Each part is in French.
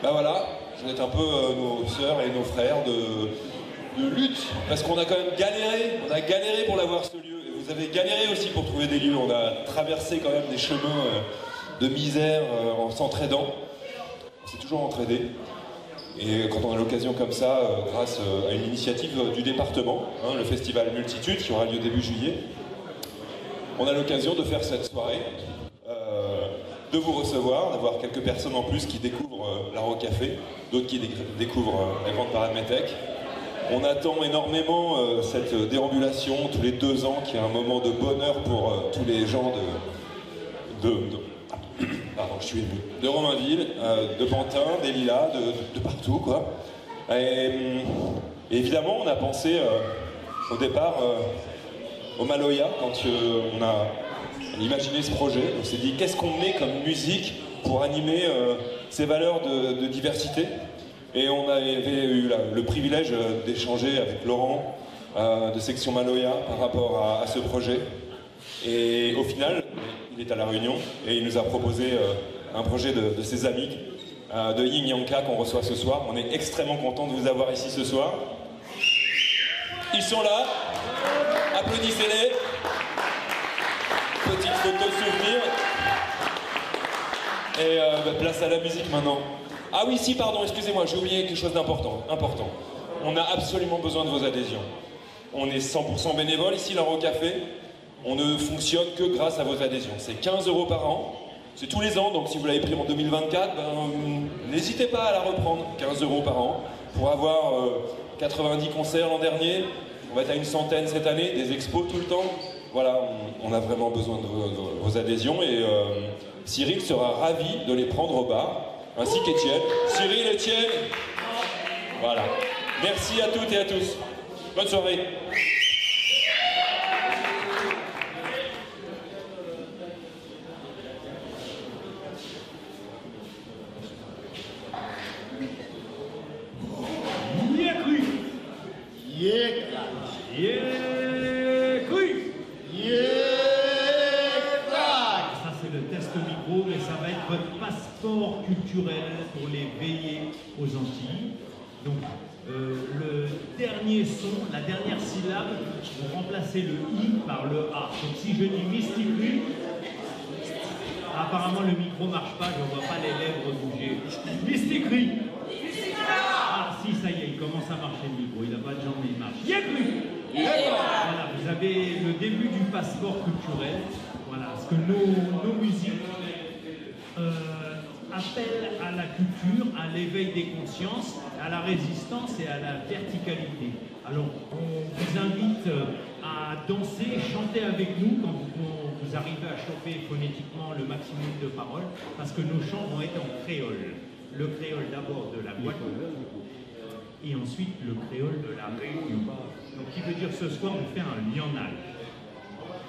Bah voilà, vous êtes un peu nos sœurs et nos frères de lutte, parce qu'on a quand même galéré, on a galéré pour l'avoir ce lieu, et vous avez galéré aussi pour trouver des lieux, on a traversé quand même des chemins de misère en s'entraidant, on s'est toujours entraidé, et quand on a l'occasion comme ça, grâce à une initiative du département, le festival Multitude, qui aura lieu début juillet, on a l'occasion de faire cette soirée, de vous recevoir, d'avoir quelques personnes en plus qui découvrent l'Aro Café, d'autres qui découvrent la Grande Parade Métèque. On attend énormément cette déambulation tous les 2 ans, qui est un moment de bonheur pour tous les gens pardon, je suis ému, de Romainville, de Pantin, des Lilas, de partout, quoi. Et évidemment, on a pensé au départ au Maloya, quand on a imaginé ce projet. On s'est dit, qu'est-ce qu'on met comme musique pour animer ces valeurs de diversité? Et on avait eu le privilège d'échanger avec Laurent de Section Maloya par rapport à ce projet. Et au final, il est à La Réunion et il nous a proposé un projet de ses amis, de Yin Yanka, qu'on reçoit ce soir. On est extrêmement content de vous avoir ici ce soir. Ils sont là, applaudissez-les. Petite photo souvenir. Et place à la musique maintenant. Ah oui, si, pardon, excusez-moi, j'ai oublié quelque chose d'important. On a absolument besoin de vos adhésions. On est 100% bénévole ici, l'Aro Café. On ne fonctionne que grâce à vos adhésions. C'est 15 € par an. C'est tous les ans, donc si vous l'avez pris en 2024, n'hésitez pas à la reprendre. 15 € par an. Pour avoir 90 concerts l'an dernier, on va être à une centaine cette année, des expos tout le temps. Voilà, on a vraiment besoin de vos adhésions et Cyril sera ravi de les prendre au bar, ainsi qu'Étienne. Cyril, Étienne, voilà. Merci à toutes et à tous. Bonne soirée. Ça c'est le test micro, mais ça va être votre passeport culturel pour les veillées aux Antilles. Donc le dernier son, la dernière syllabe, vous remplacez le I par le A. Donc si je dis Mystic Rue, apparemment le micro marche pas, je ne vois pas les lèvres bouger. Mystic Rue. Ah si, ça y est, il commence à marcher le micro, il n'a pas de jambes mais il marche. Voilà, vous avez le début du passeport culturel. Voilà, ce que nos musiques appellent à la culture, à l'éveil des consciences, à la résistance et à la verticalité. Alors, on vous invite à danser, chanter avec nous quand vous arrivez à choper phonétiquement le maximum de paroles, parce que nos chants vont être en créole. Le créole d'abord de la Guadeloupe, et ensuite le créole de la Réunion. Donc qui veut dire ce soir on fait un lionnage.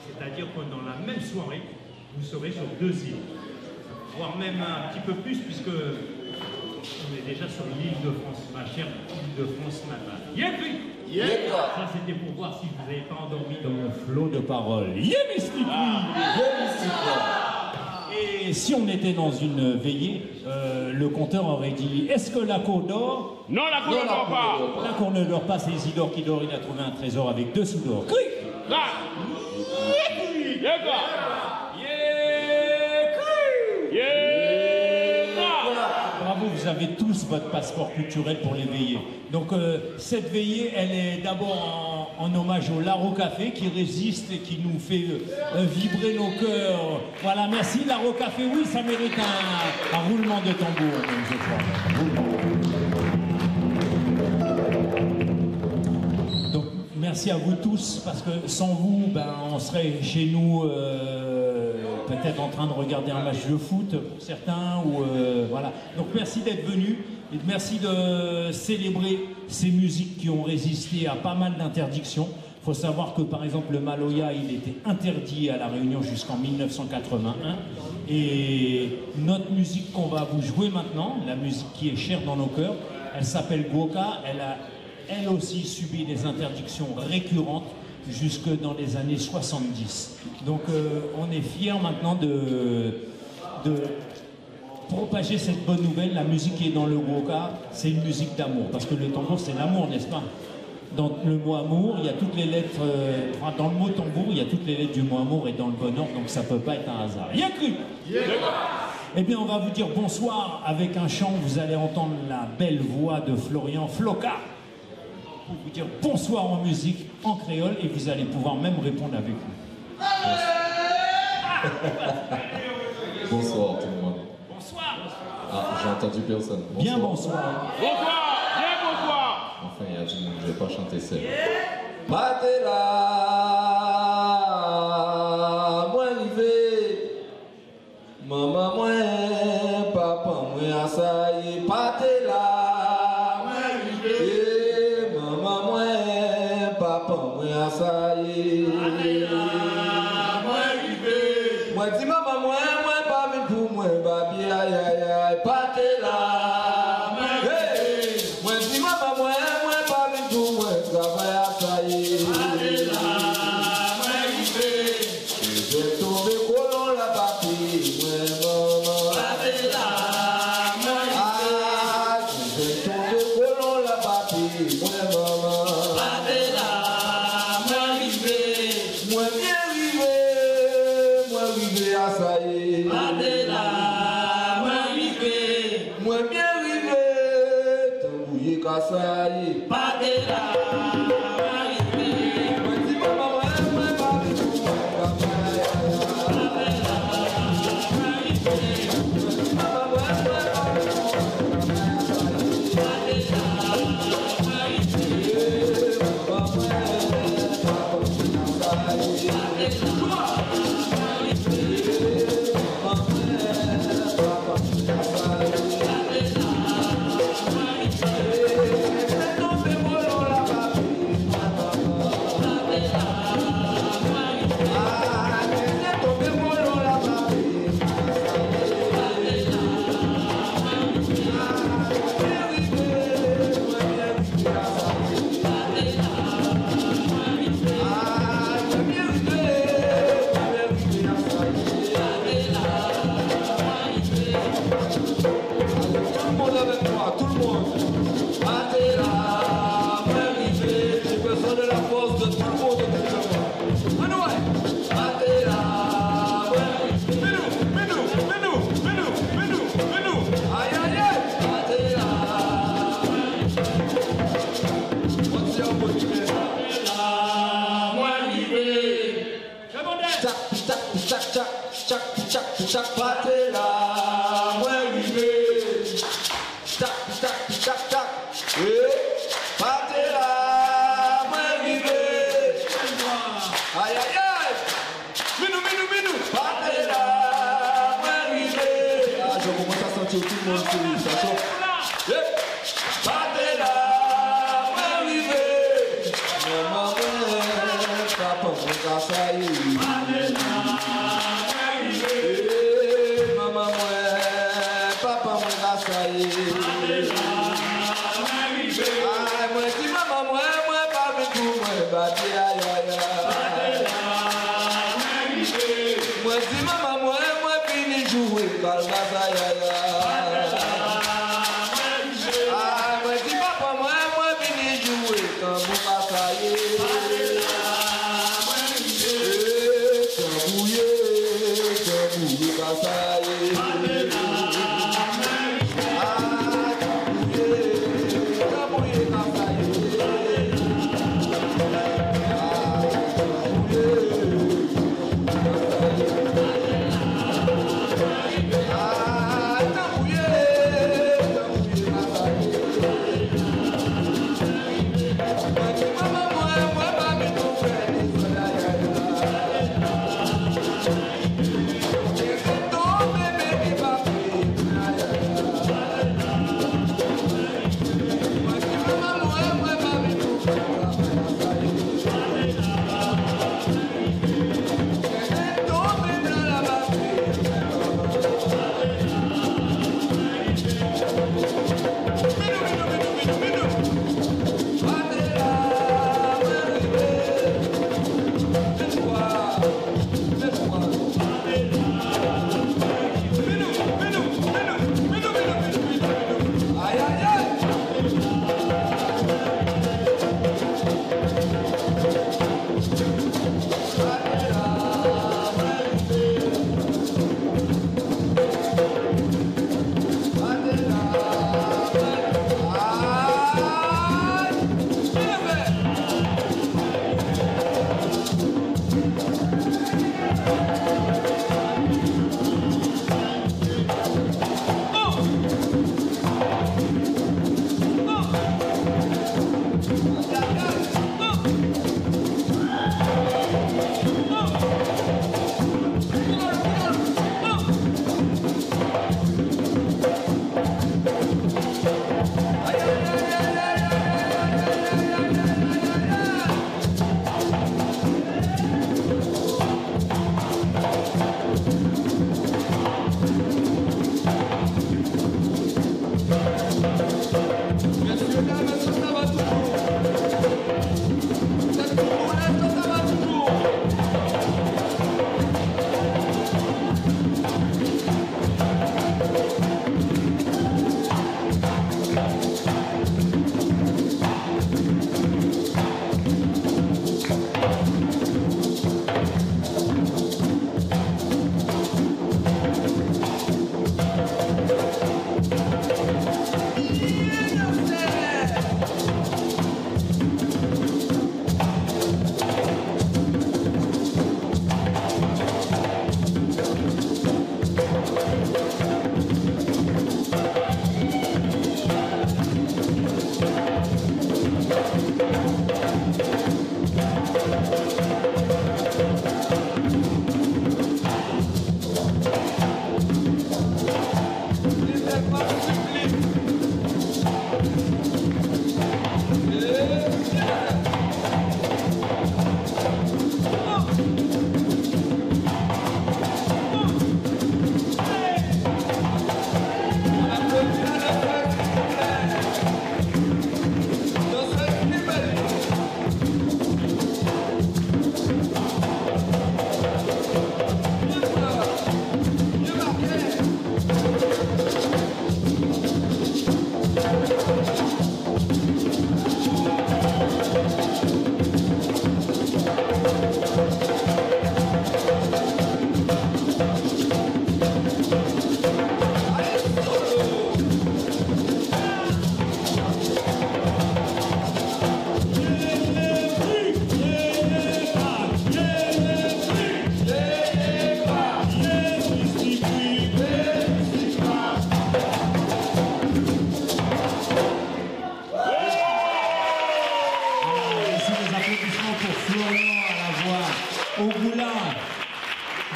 C'est-à-dire que dans la même soirée, vous serez sur 2 îles. Voire même un petit peu plus puisque on est déjà sur l'île de France, ma chère île de France natale. Ça c'était pour voir si vous n'avez pas endormi dans mon flot de paroles. Et si on était dans une veillée, le compteur aurait dit « Est-ce que la cour dort ?» Non, la cour ne dort pas. La cour ne dort pas, c'est Isidore qui dort, il a trouvé un trésor avec 2 sous d'or. Bravo, vous avez tous votre passeport culturel pour les veillées. Donc cette veillée, elle est d'abord en hommage au L'Aro Café qui résiste et qui nous fait vibrer nos cœurs. Voilà, merci L'Aro Café. Oui, ça mérite un roulement de tambour, je crois. Donc merci à vous tous, parce que sans vous, on serait chez nous peut-être en train de regarder un match de foot pour certains. Voilà. Donc merci d'être venus. Et merci de célébrer ces musiques qui ont résisté à pas mal d'interdictions. Il faut savoir que par exemple le Maloya, il était interdit à La Réunion jusqu'en 1981. Et notre musique qu'on va vous jouer maintenant, la musique qui est chère dans nos cœurs, elle s'appelle Gwoka. Elle a elle aussi subi des interdictions récurrentes jusque dans les années 70. Donc on est fiers maintenant de propager cette bonne nouvelle, la musique qui est dans le Woka, c'est une musique d'amour. Parce que le tambour, c'est l'amour, n'est-ce pas? Dans le mot amour, il y a toutes les lettres, dans le mot tambour, il y a toutes les lettres du mot amour et dans le bonheur, donc ça peut pas être un hasard. Rien cru. Eh bien, on va vous dire bonsoir avec un chant. Vous allez entendre la belle voix de Florian Floca pour vous dire bonsoir en musique, en créole, et vous allez pouvoir même répondre avec nous. Bonsoir tout le monde. Bonsoir. Ah, j'ai entendu personne. Bonsoir. Bien bonsoir. Bonsoir, bien bonsoir. Enfin, il y a du monde, je vais pas chanter seul. Partez là, moi rivé. Maman moi, papa moi assaillé. Partez là, moi rivé. Maman moi, papa moi assaillé. Partez là, moi rivé. Moi dis maman moi pas venu pour moi, babi aïe aïe aïe. Partez là.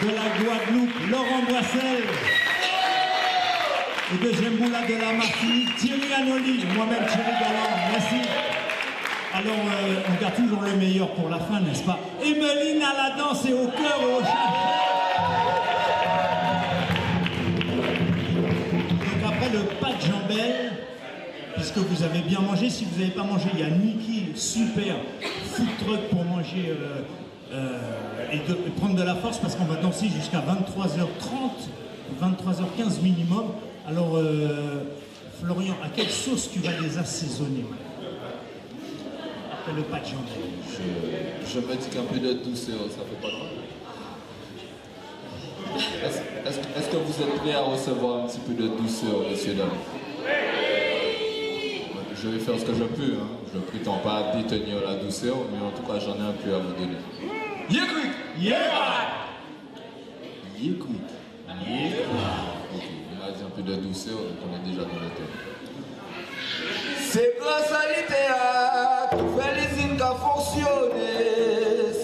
de la Guadeloupe, Laurent Boissel. Et deuxième boula de la Martinique, Thierry Anoli, moi-même Thierry Galland. Merci. Alors, on garde toujours le meilleur pour la fin, n'est-ce pas? Emeline à la danse et au cœur et au chant. Donc après le pas de jambelle, puisque vous avez bien mangé, si vous n'avez pas mangé, il y a Niki, super food truck pour manger et prendre de la force, parce qu'on va danser jusqu'à 23h30, 23h15 minimum. Alors, Florian, à quelle sauce tu vas les assaisonner après le pas de jambelle? Je me dis qu'un peu de douceur, ça fait pas de mal. Est-ce que vous êtes prêts à recevoir un petit peu de douceur, messieurs, dames? Je vais faire ce que je peux, hein. Je ne prétends pas détenir la douceur, mais en tout cas, j'en ai un peu à vous donner. Yécoute! Yécoute! Ok, il m'a dit un peu de douceur, donc on est déjà dans le thème. C'est grâce à l'ITA que fait l'usine qui a fonctionné.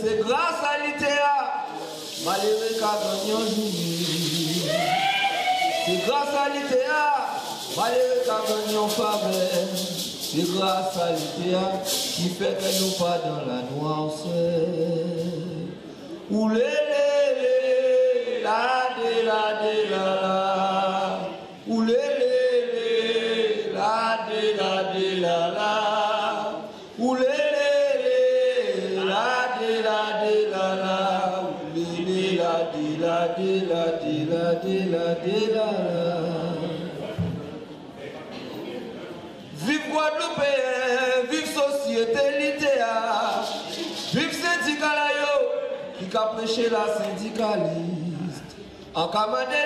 C'est grâce à l'ITA, malheureux qui a gagné un jour. C'est grâce à l'ITA, malheureux qui a gagné en faveur. C'est grâce à l'ITA qui fait que nous pas dans la noirceur. Oulé, la de la de la la. Oulé, la de la de la la. Oulé, la de la de la la. Oulé, la de la de la de la de la de la la. Vive Guadeloupe, vive société l'ITA, vive syndicat qui a prêché la syndicaliste. En commandé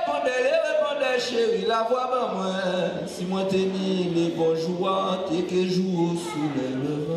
répondez, chérie, la voix maman. Si moi t'ai mis les bons jours, t'es que jour sous les levants.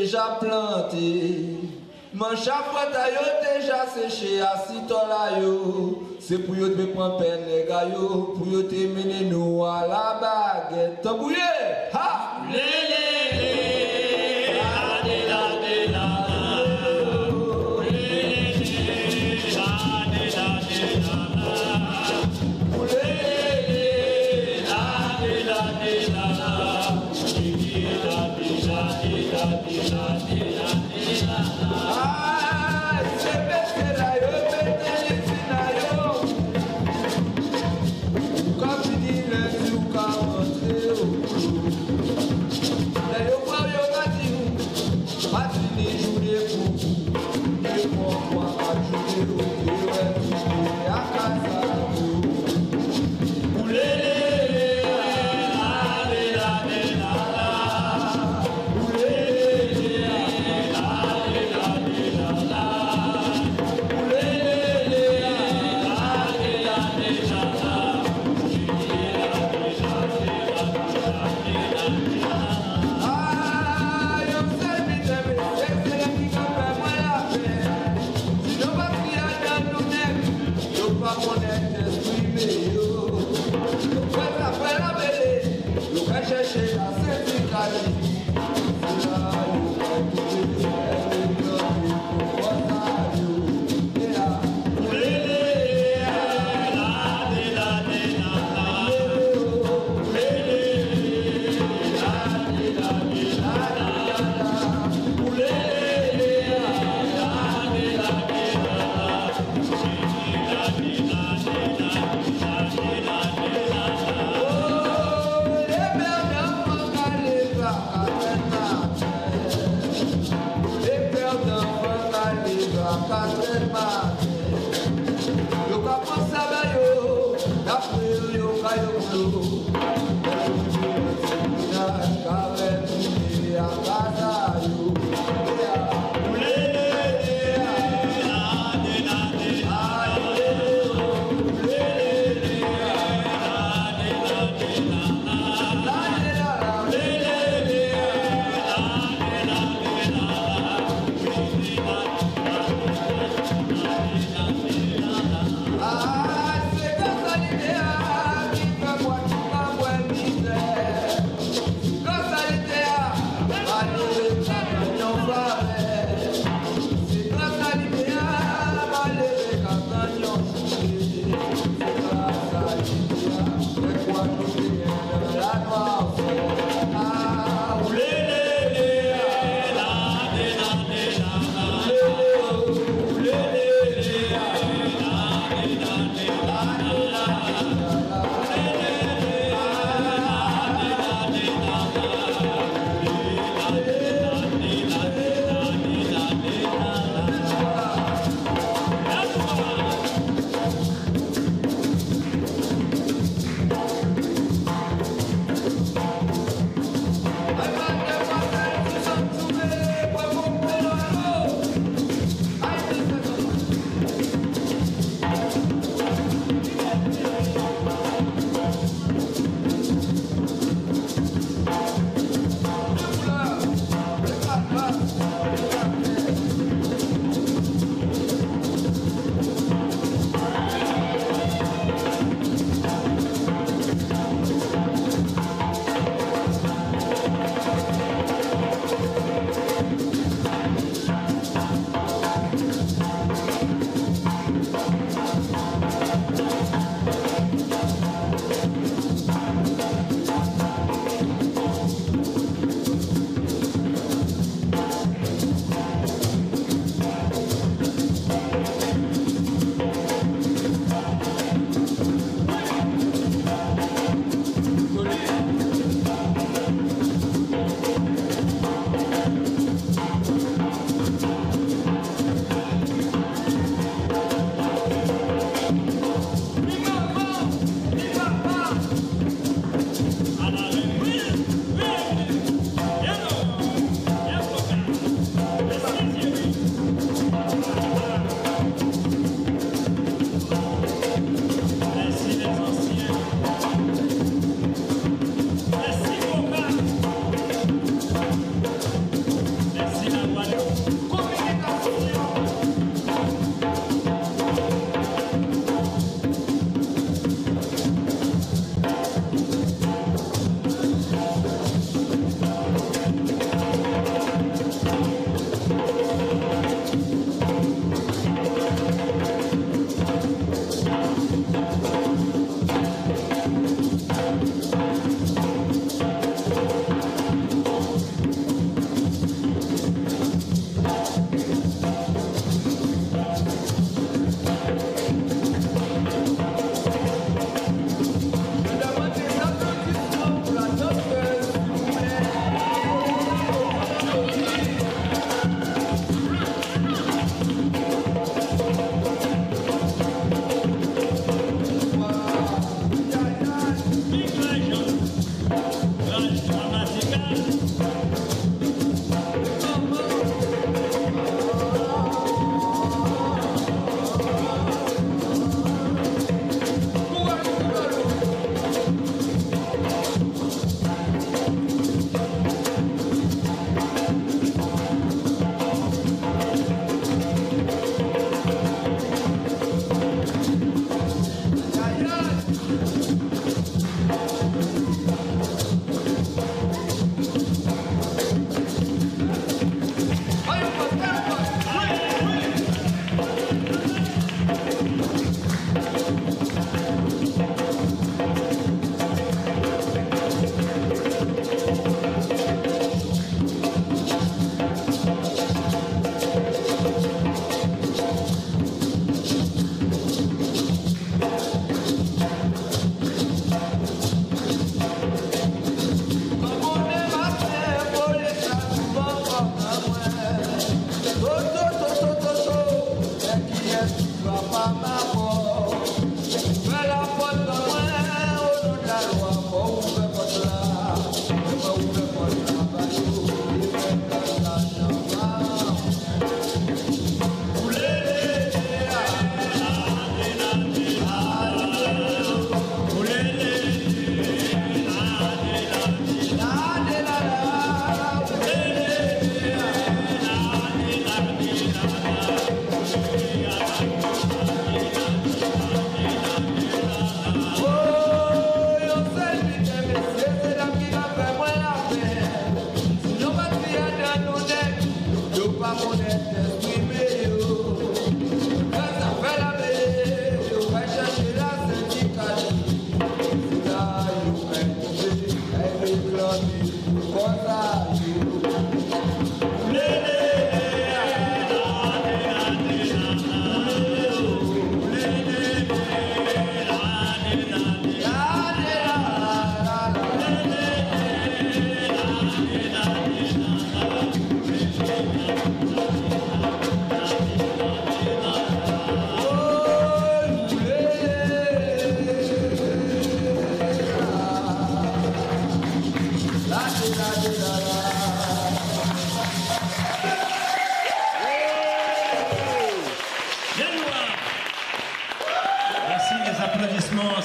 Déjà planté, manche à fouette déjà séché, assis là yo. C'est pour yo te prendre peine les gars yo, pour yo te mener nous à la baguette. Tambouillé, ha!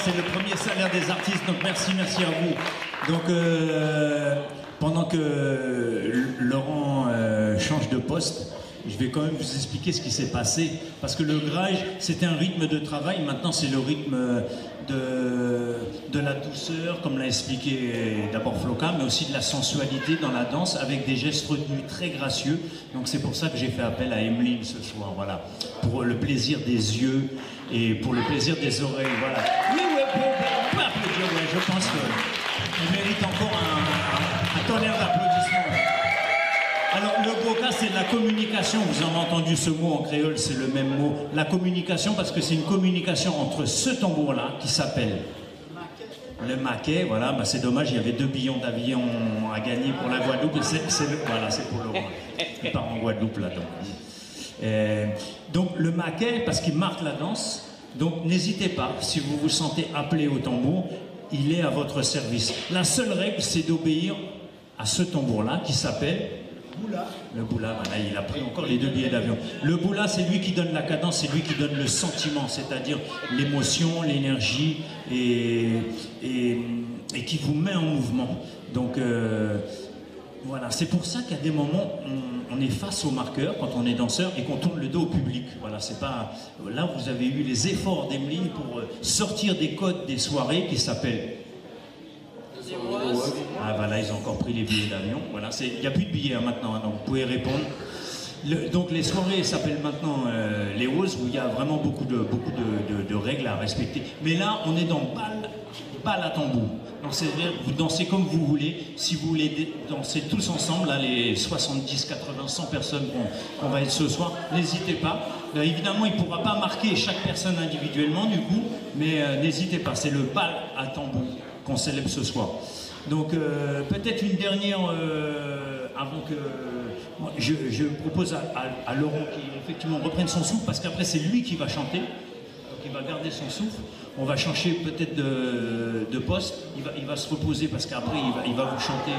C'est le premier salaire des artistes, donc merci à vous. Donc pendant que Laurent change de poste, je vais quand même vous expliquer ce qui s'est passé, parce que le grage c'était un rythme de travail, maintenant c'est le rythme de la douceur, comme l'a expliqué d'abord Floca, mais aussi de la sensualité dans la danse, avec des gestes retenus très gracieux. Donc c'est pour ça que j'ai fait appel à Emeline ce soir, voilà, pour le plaisir des yeux et pour le plaisir des oreilles, voilà. Oui, on peut applaudir, ouais, je pense qu'elle mérite encore un tonnerre d'applaudissements. Alors le boka c'est de la communication, vous en avez entendu ce mot en créole, c'est le même mot, la communication, parce que c'est une communication entre ce tambour-là qui s'appelle le maquet, voilà, bah c'est dommage, il y avait 2 billons d'avion à gagner pour la Guadeloupe, voilà, c'est pour Laurent, il part en Guadeloupe là, donc le maquet, parce qu'il marque la danse, donc n'hésitez pas, si vous vous sentez appelé au tambour, il est à votre service. La seule règle, c'est d'obéir à ce tambour-là qui s'appelle le boula, voilà, il a pris encore les 2 billets d'avion. Le boula, c'est lui qui donne la cadence, c'est lui qui donne le sentiment, c'est-à-dire l'émotion, l'énergie et qui vous met en mouvement. Donc voilà, c'est pour ça qu'à des moments, on est face au marqueur quand on est danseur et qu'on tourne le dos au public. Voilà, c'est pas. Là, vous avez eu les efforts d'Emeline pour sortir des codes des soirées qui s'appellent. Ah voilà, ils ont encore pris les billets d'avion. Voilà, il n'y a plus de billets maintenant, donc vous pouvez répondre. Donc les soirées s'appellent maintenant les Oz, où il y a vraiment beaucoup de règles à respecter. Mais là, on est dans balle à tambour. Donc c'est-à-dire vous dansez comme vous voulez. Si vous voulez danser tous ensemble, là, les 70, 80, 100 personnes qu'on va être ce soir, n'hésitez pas. Évidemment, il ne pourra pas marquer chaque personne individuellement du coup, mais n'hésitez pas, c'est le bal à tambour qu'on célèbre ce soir. Donc peut-être une dernière, avant que... Je propose à Laurent qui effectivement reprenne son souffle, parce qu'après c'est lui qui va chanter, donc il va garder son souffle. On va changer peut-être de poste, il va se reposer parce qu'après il va vous chanter.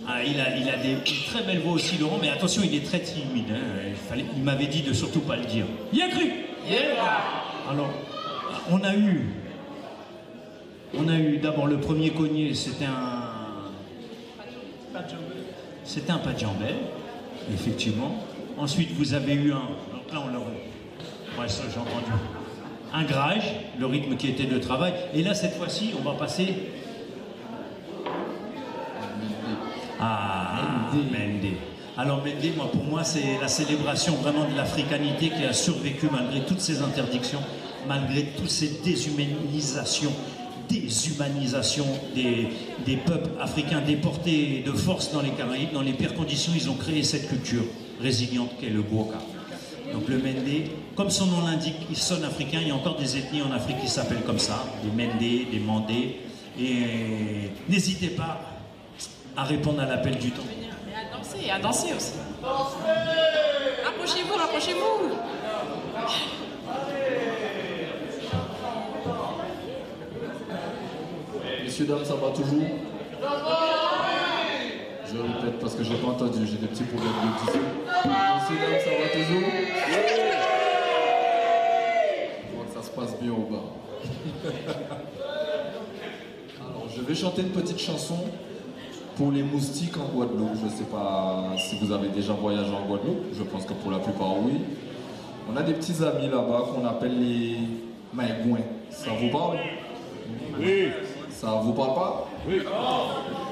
Ah, il a une très belle voix aussi, Laurent, mais attention, il est très timide. Hein. Il m'avait dit de surtout pas le dire. Il a cru. Alors, on a eu d'abord le premier cogné, c'était un Padjambel, effectivement. Ensuite, vous avez eu donc là on l'a. Ouais, ça j'ai entendu. Un grage, le rythme qui était de travail. Et là, cette fois-ci, on va passer à Mende. Alors Mende, pour moi, c'est la célébration vraiment de l'africanité qui a survécu malgré toutes ces interdictions, malgré toutes ces déshumanisations des peuples africains déportés de force dans les Caraïbes. Dans les pires conditions, ils ont créé cette culture résiliente qu'est le Gwoka. Donc le Mende, comme son nom l'indique, il sonne africain. Il y a encore des ethnies en Afrique qui s'appellent comme ça, des Mende, des Mandés. Et n'hésitez pas à répondre à l'appel du temps. Et à danser aussi. Rapprochez-vous. Messieurs, dames, ça va toujours? Je répète parce que j'ai pas entendu, j'ai des petits problèmes d'audition. Messieurs, dames, ça va toujours? Je vois que ça se passe bien au bas. Alors, je vais chanter une petite chanson pour les moustiques en Guadeloupe. Je ne sais pas si vous avez déjà voyagé en Guadeloupe. Je pense que pour la plupart, oui. On a des petits amis là-bas qu'on appelle les maïgouins. Ça vous parle? Oui. Ça vous parle pas? Oui.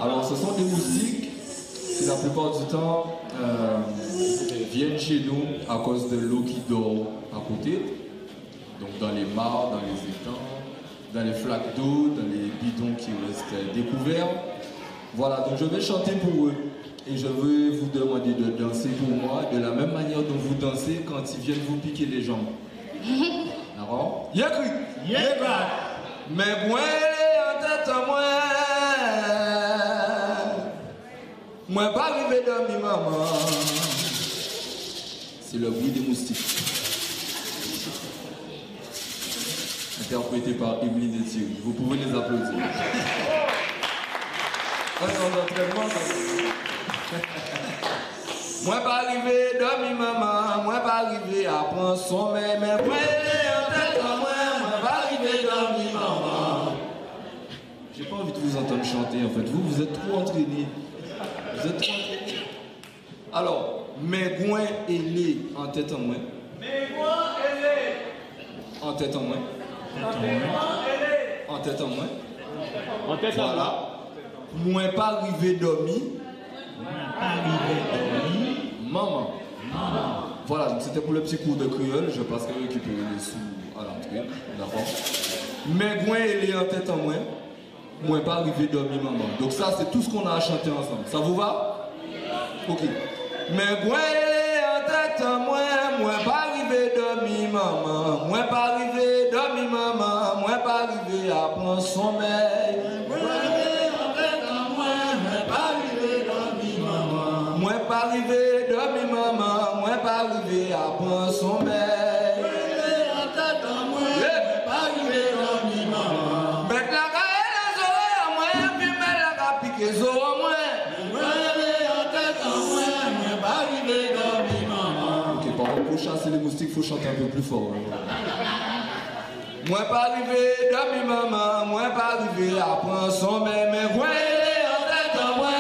Alors, ce sont des moustiques qui, la plupart du temps, viennent chez nous à cause de l'eau qui dort à côté. Donc, dans les mares, dans les étangs, dans les flaques d'eau, dans les bidons qui restent découverts. Voilà, donc je vais chanter pour eux. Et je vais vous demander de danser pour moi de la même manière dont vous dansez quand ils viennent vous piquer les jambes. D'accord? Yécrit! Yécrit! Mais moi, en tête à moi, moi pas arrivé dans mes mamans. C'est le bruit des moustiques. Interprété par Emeline et Thierry. Vous pouvez les applaudir. Moi pas arrivé dans mes mamans, moi pas arrivé à prendre son mais moi en tête à moi pas arrivé dans mes mamans. J'ai pas envie de vous entendre chanter en fait, vous êtes trop entraînés. Vous êtes trop entraînés. Alors, mes goins et les en tête à moi. Mes goins et les. En tête à moi. En tête à moi. En tête à voilà. Moi pas arrivé dormi. Maman. Voilà, donc c'était pour le petit cours de créole. Je passe à récupérer les sous à l'entrée. D'accord. Mais moi, elle est en tête en moi. Moi pas arrivé dormi maman. Donc ça, c'est tout ce qu'on a à chanter ensemble. Ça vous va? Ok. Mais moi, elle est en tête en moi. Moi pas arrivé dormi maman. Moi pas arrivé dormi maman. Moi pas arrivé à prendre sommeil. Moi pas arrivé dans mes mamans, moi pas arrivé à prendre son sommeil. Moi pas arrivé dans mes mamans. Mais la caille la zoé, moi puis mais la piqué zoé moi. Moi en tête en moi pas arrivé dans mes mamans. Ok, par contre pour chasser les moustiques, faut chanter un peu plus fort. Moi pas arrivé dans mes mamans, moi pas arrivé à prendre son sommeil, mais moi en tête en moi.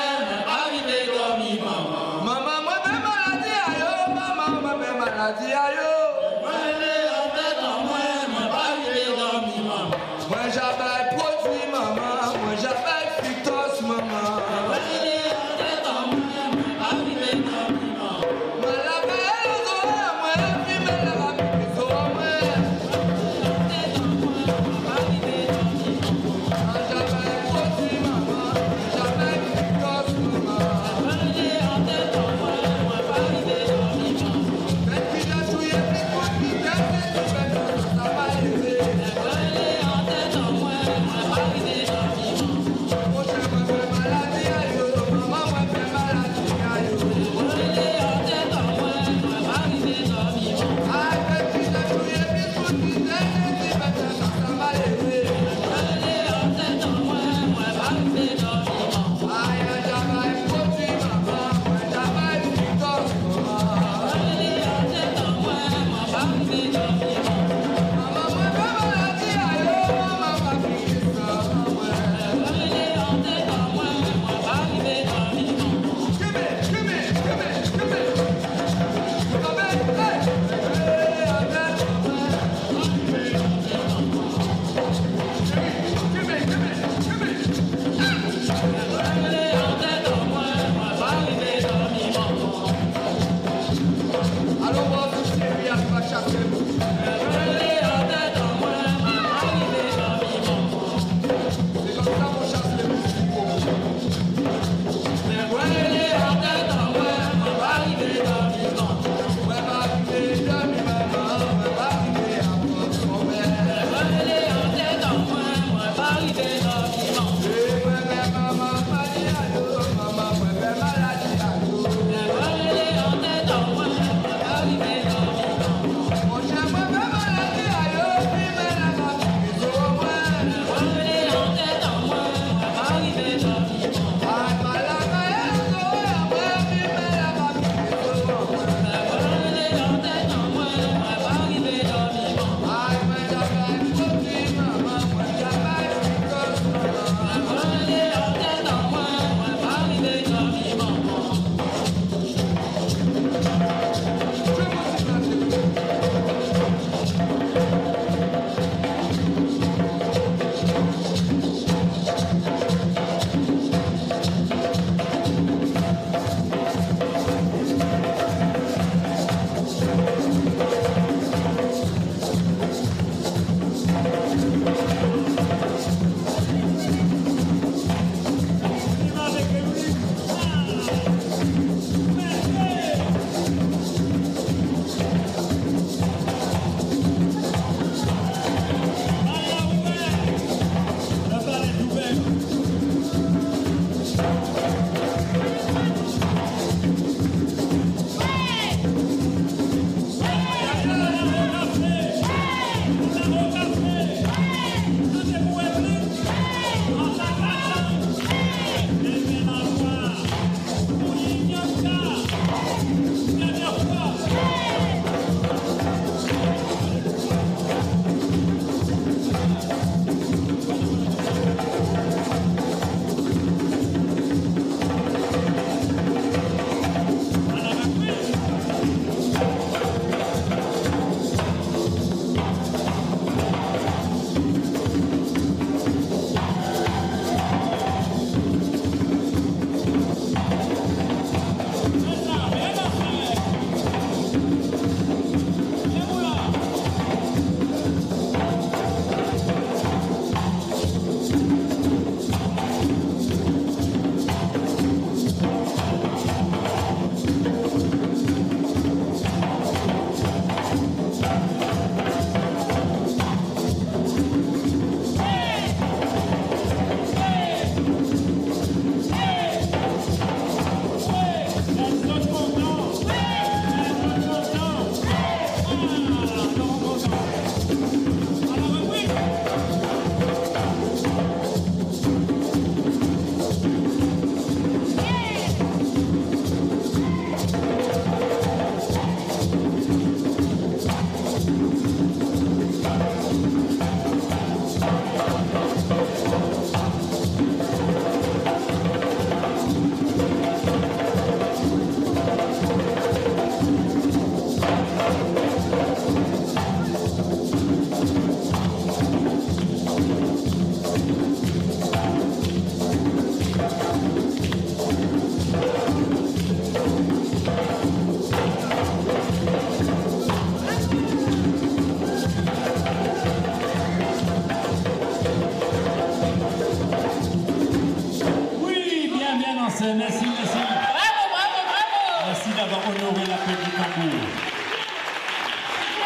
Maladie ayo, moi en tête en moi, moi pas arrivé dans mes mamans. Moi j'avais produit maman, moi j'avais fictos maman. Moi en tête en moi, moi pas arrivé dans mes mamans. Moi la caille aux oreilles, moi puis me la rapide aux oreilles. Moi en tête en moi, moi pas arrivé dans mes mamans. Moi j'avais produit maman, j'avais fictos maman. Moi en tête en moi, moi pas arrivé dans mes mamans.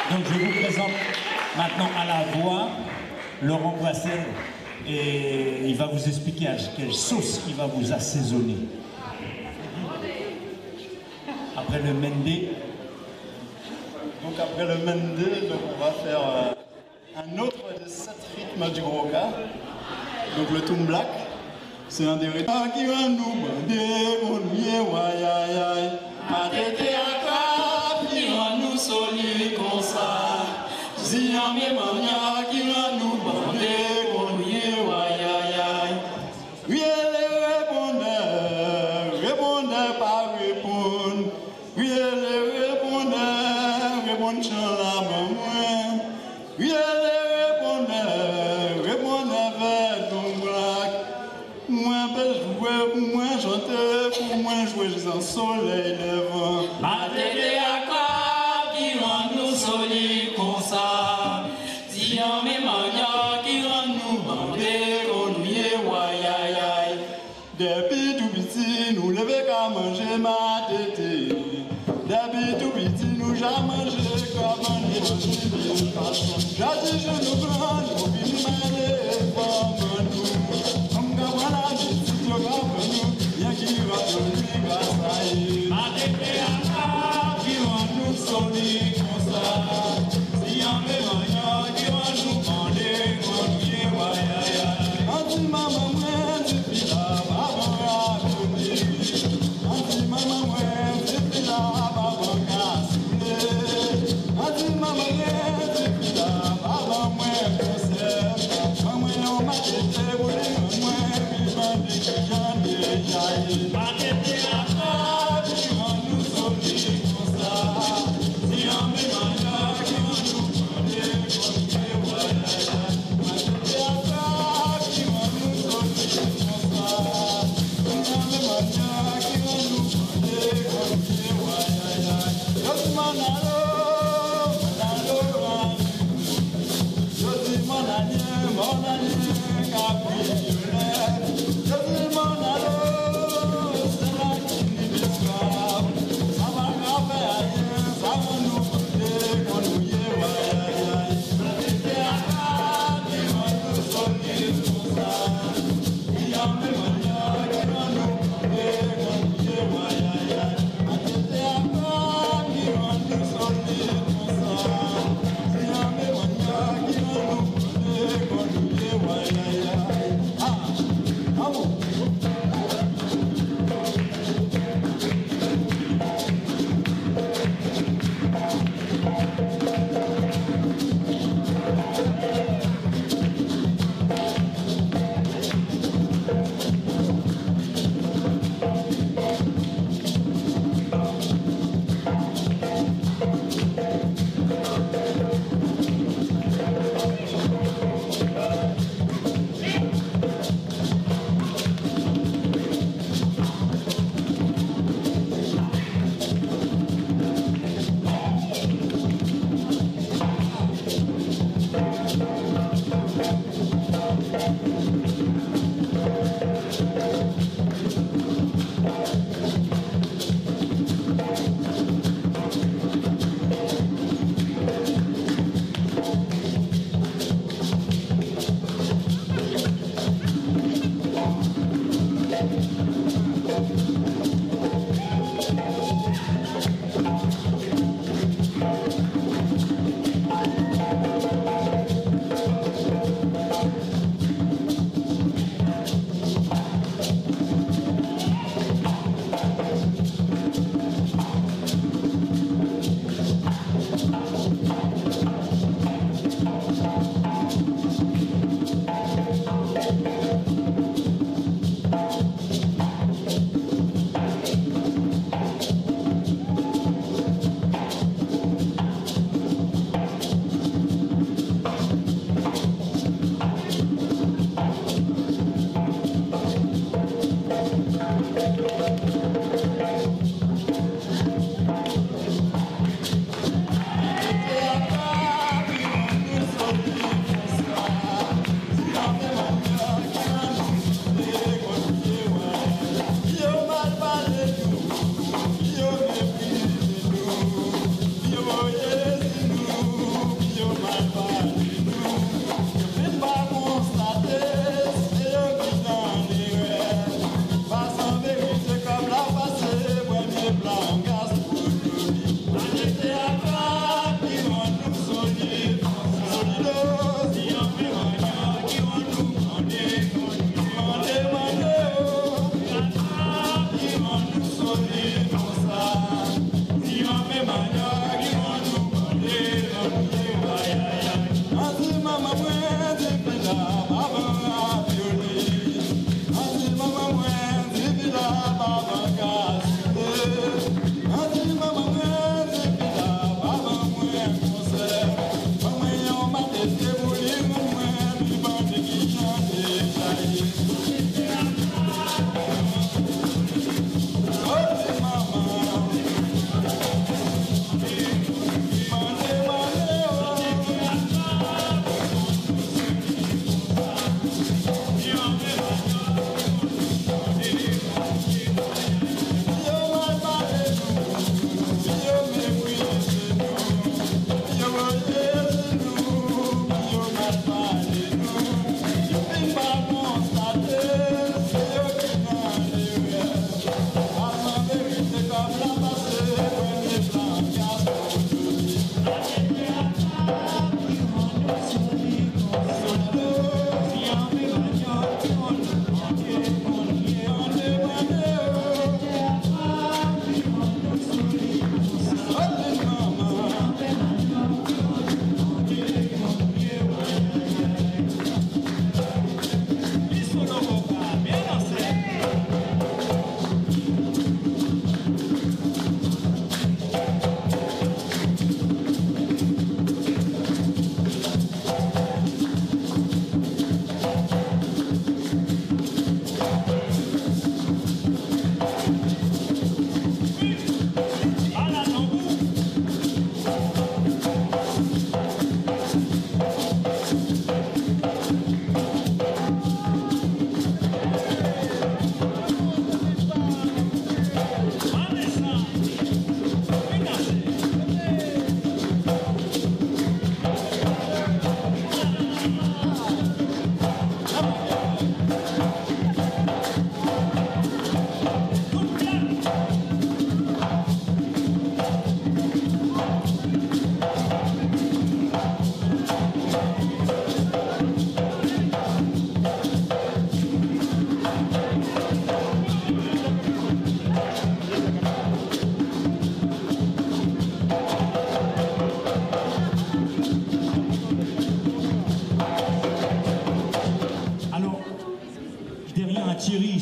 Donc je vous présente maintenant à la voix Laurent Boissel et il va vous expliquer à quelle sauce il va vous assaisonner. Après le mendé. Donc après le mendé, donc on va faire un autre des 7 rythmes du gros cas. Donc le Toum Black, c'est un des rythmes qui va nous bander, on y est, ouais, aïe, aïe. Arrêtez à cap, qui va nous solider comme ça. Si y'a mes manias qui va nous bander, on y est, ouais, aïe, aïe. Oui, les répondeurs par répondre. Oui, les répondeurs chant la maman. Oui, les répondeurs vers ton black. Moi, ben jouer, pour moi chanter, pour moi jouer dans le soleil levant. Ma télé à quoi qui rend nous solides comme ça. Si y'a mes manias qui rend nous bander, qu'on nous y est, ouais, aïe, aïe. Depuis tout petit, nous levons qu'à manger ma tété. Depuis tout petit, nous jamais mangé comme un échantillon. J'ai dit, je nous prends, nous vivons mêlés comme nous. Comme Gabana, si tu vas pour nous, y'a qui va pour nous grâce à eux. Ma tété à la qui rend nous solides comme ça. Si y'a mes manias qui rend nous bander, qu'on y est, ouais, aïe, aïe. Anti maman, moi, depuis là, maman, anti maman, moi, depuis là, maman, anti maman, depuis là, maman, moi, conserve. Maman, on m'a dit.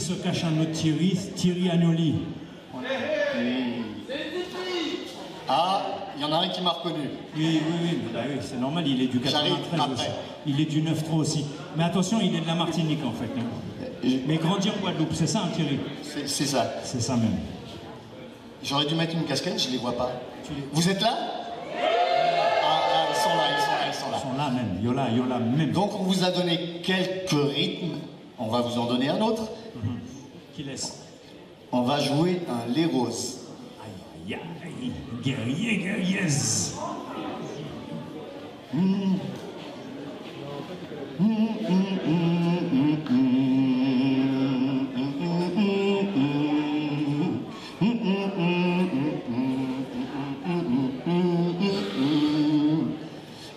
se cache un autre Thierry, Thierry Agnoli. Ah, il y en a un qui m'a reconnu. Oui, c'est normal, il est du 93 aussi. Il est du 9-3 aussi. Mais attention, il est de la Martinique en fait. Mais grandi en Guadeloupe, c'est ça, hein, Thierry? C'est ça. C'est ça même. J'aurais dû mettre une casquette, je les vois pas. Vous êtes là? Ah, ils sont là. Ils sont là même, yola même. Donc on vous a donné quelques rythmes, on va vous en donner un autre. Qui laisse? On va jouer un lait rose. Aïe, guerrieuse.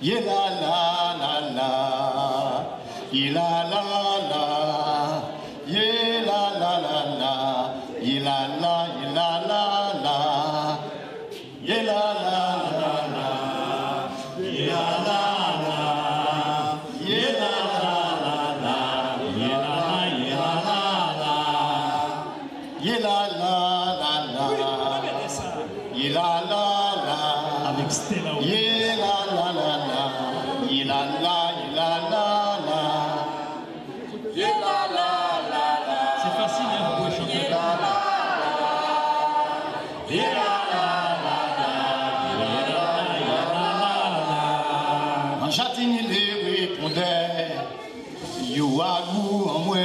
Yeah la la la la, yeah la la la, yeah la la la la, yeah la la la, yeah la la la, yeah la la la, yeah la la la, yeah la la la, yeah la la la, avec Stella. yeah la la la la, yeah la la la la, yeah la la la la. C'est facile, hein, vous pouvez chanter. Yeah la la la la, en Châtigny les répondait, yo à nous en moins,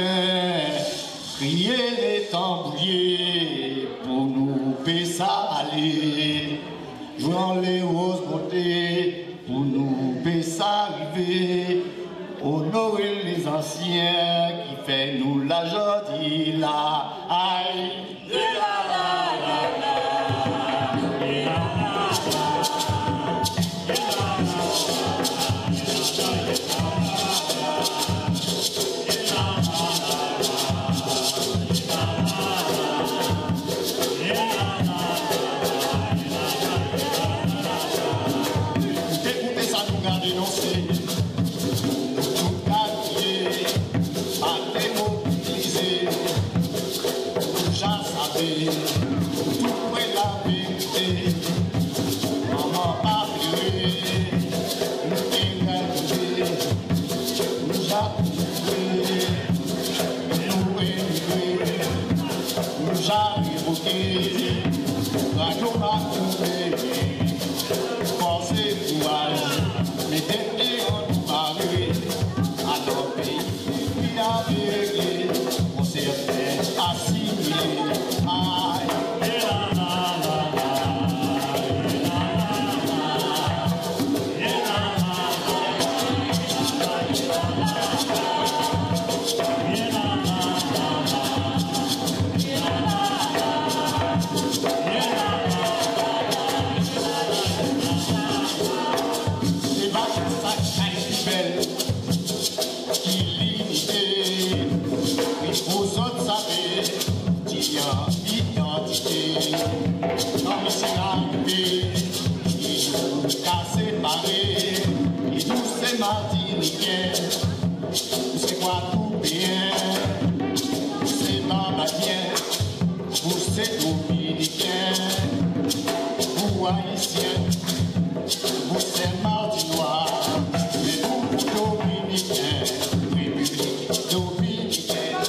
crier les tambouillés pour nous baisser aller, jouant les roses montées pour nous baisser arriver, honorer les anciens qui fait nous la jodie là, aïe, yeah la la la la. Écoutez ça, nous garde dénoncer, tout quartier, à démobiliser, déjà savez, tout est la vérité, maman pas pleurer, nous énerver, nous approuver, nous élever, nous évoquer, radio m'a trouvé. Forcez courage, mettez en parler à nos pays qui a vécu, on s'est fait assigner. Aïe, la la la la, les vaches sacrées belles qui l'imitaient, puis vous autres savez, qu'il y a identité. Quand il s'est arrivé, il nous a séparés, et nous c'est martiniquais, nous c'est guadeloupéens, nous c'est barbadiens, vous c'est dominicains, vous haïtiens. Vous êtes martinois, mais vous dominicains, République dominicaine.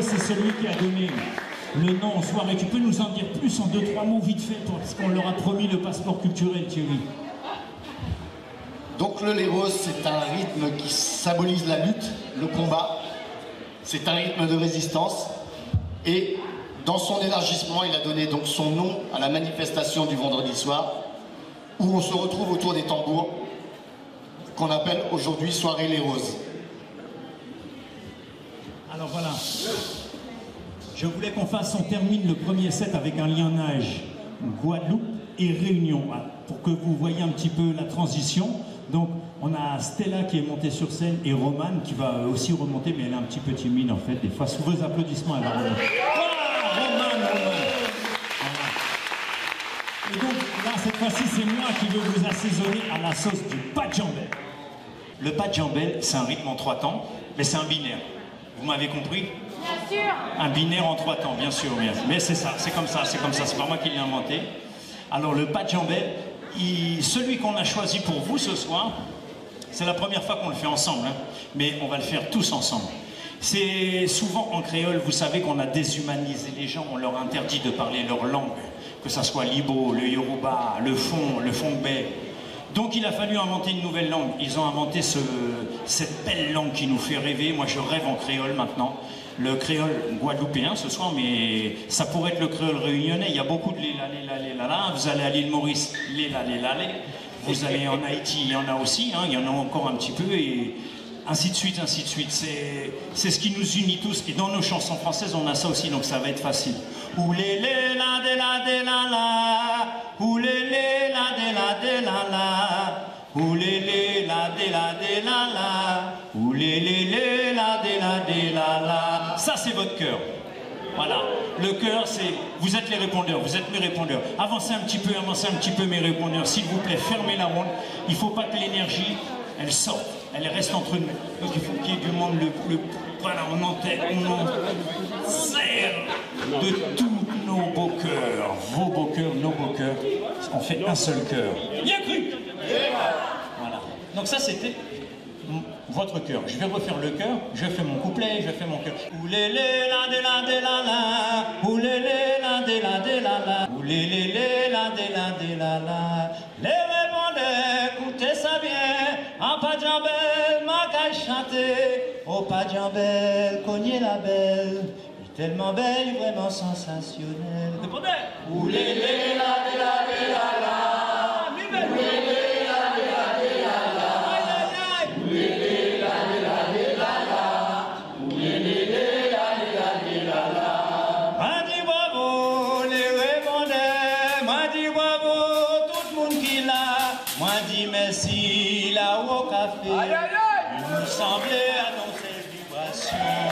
C'est celui qui a donné le nom au soir. Mais tu peux nous en dire plus en 2-3 mots vite fait, parce qu'on leur a promis le passeport culturel, Thierry. Donc le Léros, c'est un rythme qui symbolise la lutte, le combat. C'est un rythme de résistance. Et dans son élargissement, il a donné donc son nom à la manifestation du vendredi soir, où on se retrouve autour des tambours, qu'on appelle aujourd'hui soirée Les Roses. Alors voilà, je voulais on termine le premier set avec un lien nage, Guadeloupe et Réunion, pour que vous voyez un petit peu la transition. Donc on a Stella qui est montée sur scène et Romane qui va aussi remonter, mais elle est un petit peu timide en fait, des fois sous vos applaudissements elle va remonter. Ah, Romane. Voilà. Et donc là cette fois-ci c'est moi qui veux vous assaisonner à la sauce du Padjambel. Le Padjambel c'est un rythme en 3 temps, mais c'est un binaire. Vous m'avez compris? Bien sûr. Un binaire en 3 temps, bien sûr. Mais c'est ça, c'est comme ça, c'est pas moi qui l'ai inventé. Alors le Padjambel, celui qu'on a choisi pour vous ce soir, c'est la première fois qu'on le fait ensemble, hein, mais on va le faire tous ensemble. C'est souvent en créole, vous savez qu'on a déshumanisé les gens, on leur interdit de parler leur langue, que ça soit l'Ibo, le Yoruba, le Fongbe. Donc il a fallu inventer une nouvelle langue. Ils ont inventé cette belle langue qui nous fait rêver. Moi je rêve en créole maintenant. Le créole guadeloupéen ce soir, mais ça pourrait être le créole réunionnais. Il y a beaucoup de léla. Vous allez à l'île Maurice, léla. Vous allez en Haïti, il y en a aussi, hein, il y en a encore un petit peu, et ainsi de suite, ainsi de suite. C'est ce qui nous unit tous. Et dans nos chansons françaises, on a ça aussi, donc ça va être facile. Oulélé la de la la, oulélé la de la, oulélé la de la, oulélé la de la. Ça c'est votre cœur. Voilà. Le cœur c'est, vous êtes les répondeurs, vous êtes mes répondeurs. Avancez un petit peu mes répondeurs. S'il vous plaît, fermez la ronde. Il ne faut pas que l'énergie, elle sorte. Elle reste entre nous. Donc il faut qu'il y ait du monde voilà, on serre de tous nos beaux cœurs. Vos beaux cœurs, nos beaux cœurs. On fait un seul cœur. Bien cru. Voilà. Donc ça c'était votre cœur. Je vais refaire le cœur. Je fais mon couplet, je fais mon cœur. Oulélé la de la, oulélé la de la, oulélé la de la. Les répondeurs, écoutez ça bien. En Padjambel, ma caille chanter. Au Padjambel, cognez la belle. Tellement belle, vraiment sensationnelle. Répondez. Oulélé la de la. Merci là au café. semblait à dans ces vibrations.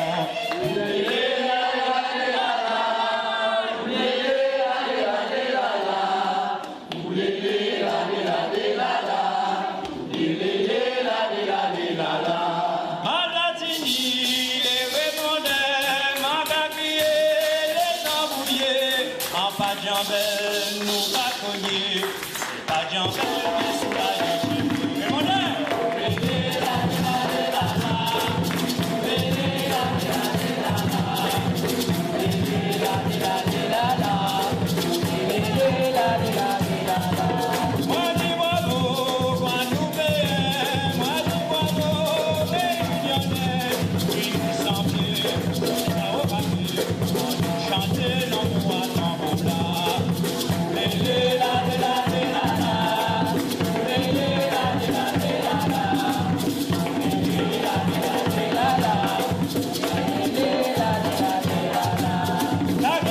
La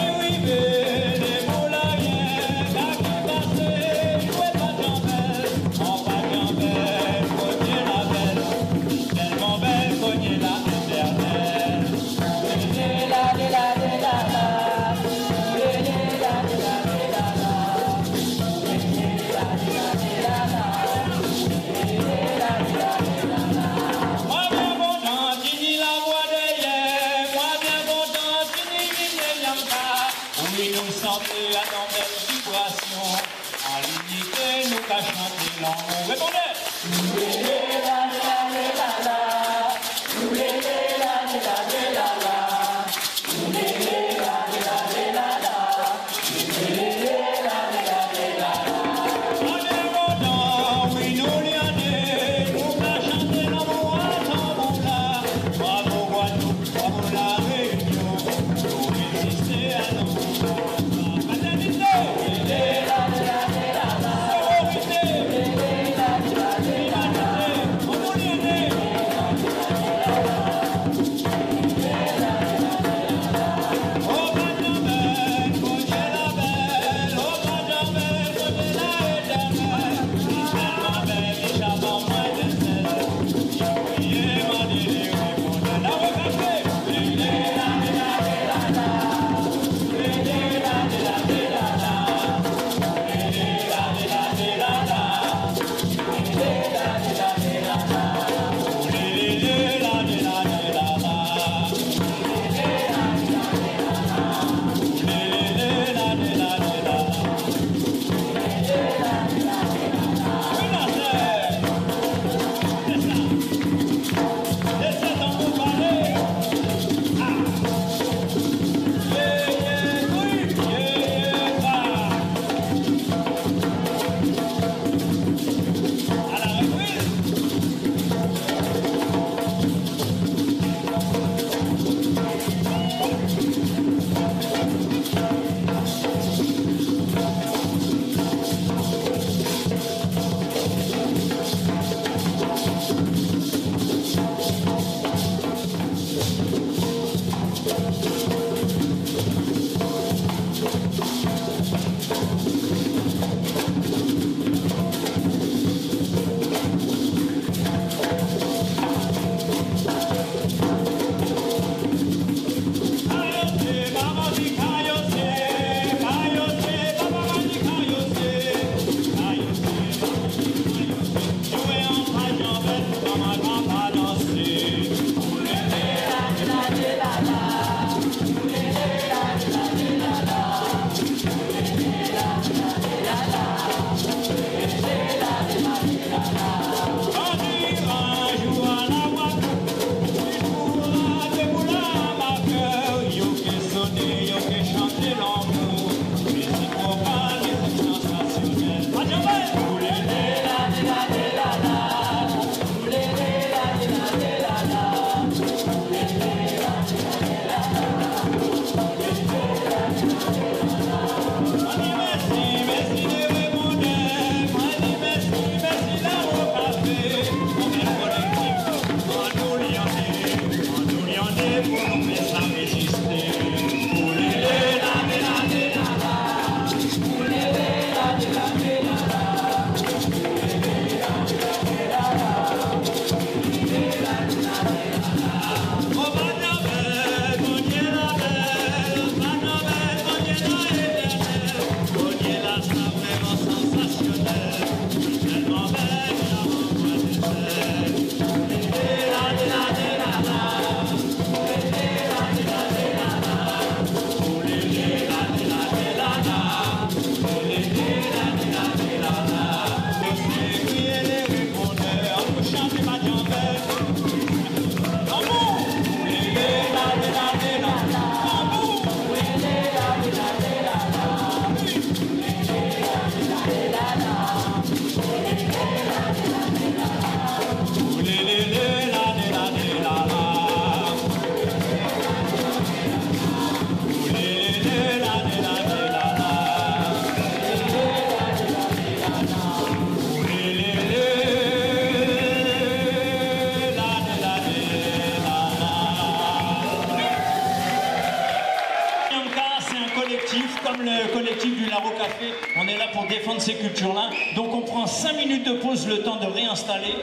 le collectif du Laro Café, on est là pour défendre ces cultures-là. Donc on prend 5 minutes de pause, le temps de réinstaller.